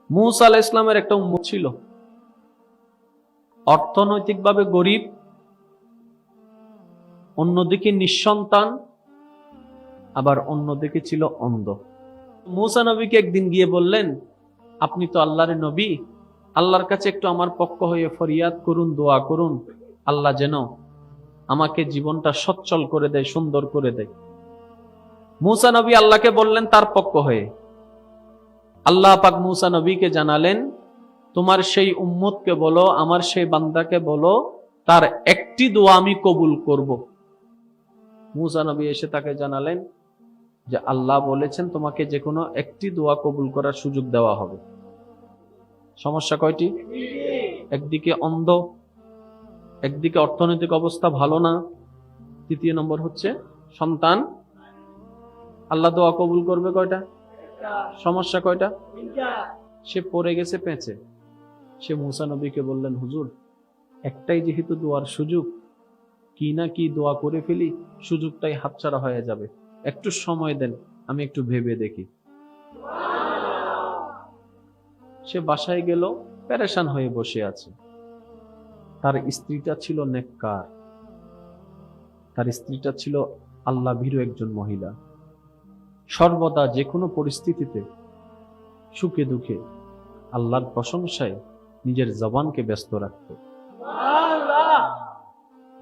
মুসা আলাইহিস সালামের একটা উম্মত ছিল, অর্থনৈতিকভাবে গরিব, অন্যদিকে নিঃসন্তান, আবার অন্যদিকে ছিল অন্ধ। মুসা নবীকে একদিন গিয়ে বললেন, আপনি তো আল্লাহর নবী, আল্লাহর কাছে একটু আমার পক্ষ হয়ে ফরিয়াদ করুন, দোয়া করুন, আল্লাহ যেন আমাকে জীবনটা সচ্ছল করে দেয়, সুন্দর করে দেয়। মুসা নবী আল্লাহকে বললেন তার পক্ষ হয়ে। আল্লাহ পাক মুসা নবীকে জানালেন, তোমার সেই উম্মতকে বলো, আমার সেই বান্দাকে বলো, তার একটি দোয়া আমি কবুল করব। মুসা নবী এসে তাকে জানালেন যে আল্লাহ বলেছেন তোমাকে যে কোনো একটি দোয়া কবুল করার সুযোগ দেওয়া হবে। সমস্যা কয়টি? একদিকে অন্ধ, একদিকে অর্থনৈতিক অবস্থা ভালো না, তৃতীয় নম্বর হচ্ছে সন্তান। আল্লাহ দোয়া কবুল করবে কয়টা? সমস্যা কয়টা? সে পড়ে গেছে পেঁচে। সে মুসা নবীকে বললেন, হুজুর, একটাই যেহেতু দোয়ার সুযোগ, কি না কি দোয়া করে ফেলি, সুযোগটাই হাতছাড়া হয়ে যাবে, একটু সময় দেন, আমি একটু ভেবে দেখি। সে বাসায় গেল, পেরেশান হয়ে বসে আছে। তার স্ত্রীটা ছিল নেককার, তার স্ত্রীটা ছিল আল্লাহ ভীরু একজন মহিলা। সর্বদা যে কোনো পরিস্থিতিতে সুখে দুঃখে আল্লাহর প্রশংসায় নিজের জবানকে ব্যস্ত রাখত।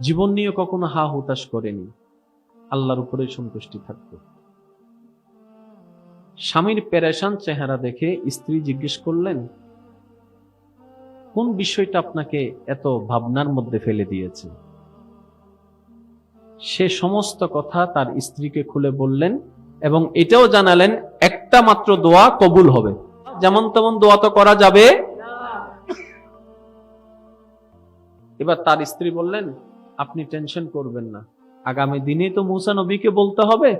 জীবন নিয়ে কখনো হা হুতাশ করেনি, আল্লাহর উপরে সন্তুষ্টি থাকত। স্বামীর পেরেশান চেহারা দেখে স্ত্রী জিজ্ঞেস করলেন, কোন বিষয়টা আপনাকে এত ভাবনার মধ্যে ফেলে দিয়েছে? সে সমস্ত কথা তার স্ত্রীকে খুলে বললেন এবং এটাও জানালেন একটা মাত্র দোয়া কবুল হবে, যেমন তেমন দোয়া তো করা যাবে। এবার তার স্ত্রী বললেন, আপনি টেনশন করবেন না, আগামী দিনে তো মুসা নবীকে বলতে হবে,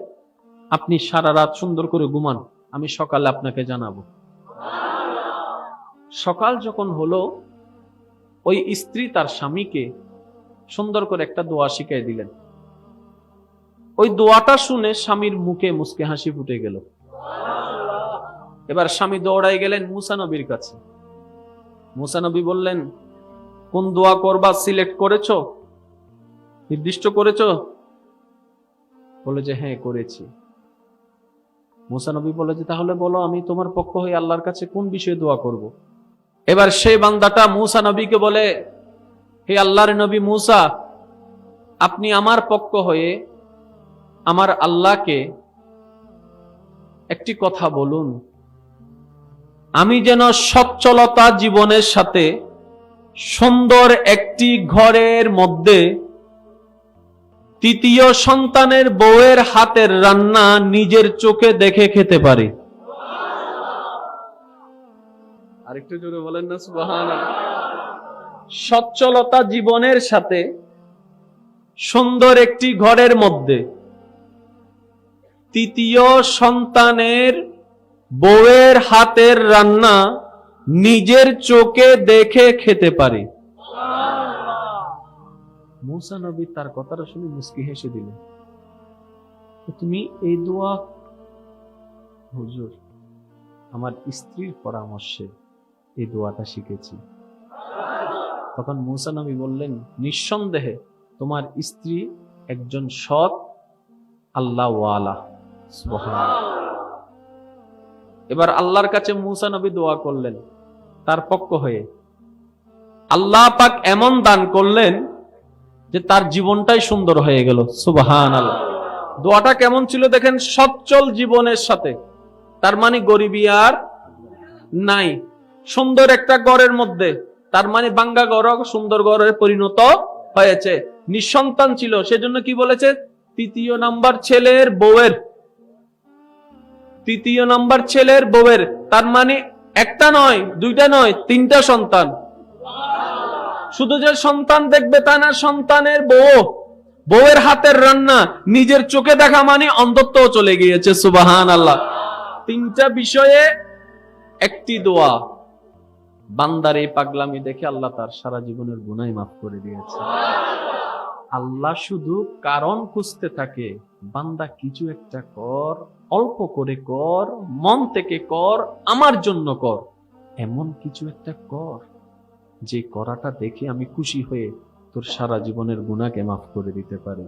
আপনি সারা রাত সুন্দর করে ঘুমান, আমি সকালে আপনাকে জানাবো। সকাল যখন হলো, ওই স্ত্রী তার স্বামীকে সুন্দর করে একটা দোয়া শিখাই দিলেন। ওই দোয়াটা শুনে স্বামীর মুখে মুচকে হাসি ফুটে গেল। এবার স্বামী দৌড়াই গেলেন মুসা নবীর কাছে। মুসা নবী বললেন, কোন দোয়া করবা সিলেক্ট করেছো, নির্দিষ্ট করেছো? বলে যে হ্যাঁ করেছি। মুসা নবী বলে যে তাহলে বলো, আমি তোমার পক্ষ হয়ে আল্লাহর কাছে কোন বিষয়ে দোয়া করব। এবার সেই বান্দাটা মুসা নবীকে বলে, হে আল্লাহর নবী মুসা, আপনি আমার পক্ষ হয়ে আমার আল্লাহকে একটি কথা বলুন, আমি যেন সচ্ছলতা জীবনের সাথে সুন্দর একটি ঘরের মধ্যে তৃতীয় সন্তানের বউয়ের হাতের রান্না নিজের চোখে দেখে খেতে পারি। আরেকটু জোরে বলেন না সুবহানাল্লাহ। সচ্ছলতা জীবনের সাথে সুন্দর একটি ঘরের মধ্যে তৃতীয় সন্তানের বউয়ের হাতের রান্না নিজের চোখে দেখে খেতে পারি। মুসা নবী তার কথাটা শুনে মুস্কি হেসে দিলেন, তুমি এই দোয়া? হুজুর, আমার স্ত্রীর পরামর্শে এই দোয়াটা শিখেছি। তখন মুসা নবী বললেন, নিঃসন্দেহে তোমার স্ত্রী একজন সৎ আল্লাহ ওয়ালা। সুবহানাল্লাহ। এবার আল্লাহর কাছে মুসা নবী দোয়া করলেন তার পক্ষ হয়ে। আল্লাহ পাক এমন দান করলেন যে তার জীবনটাই সুন্দর হয়ে গেল। সুবহানাল্লাহ। দোয়াটা কেমন ছিল দেখেন, সচ্ছল জীবনের সাথে, তার মানে গরিবী আর নাই, সুন্দর একটা ঘরের মধ্যে, তার মানে বাঙ্গা ঘর সুন্দর ঘরে পরিণত হয়েছে। নিঃসন্তান ছিল, সেজন্য কি বলেছে, তৃতীয় নাম্বার ছেলের বউয়ের, তার মানে একটা নয়, দুইটা নয়, তিনটা সন্তান। শুধু যে সন্তান দেখবে তা না, সন্তানের বউয়ের হাতের রান্না নিজের চোখে দেখা মানে অন্ধত্ব চলে গিয়েছে। সুবহানাল্লাহ। তিনটা বিষয়ে একটি দোয়া। বান্দার এই পাগলামি দেখে আল্লাহ তার সারা জীবনের গুনাহ মাফ করে দিয়েছে। আল্লাহ শুধু কারণ খুঁজতে থাকে, বান্দা কিছু একটা কর, অল্প করে কর, মন থেকে কর, আমার জন্য কর, এমন কিছু একটা কর যে করাটা দেখে আমি খুশি হয়ে তোর সারা জীবনের গুনাহকে মাফ করে দিতে পারি।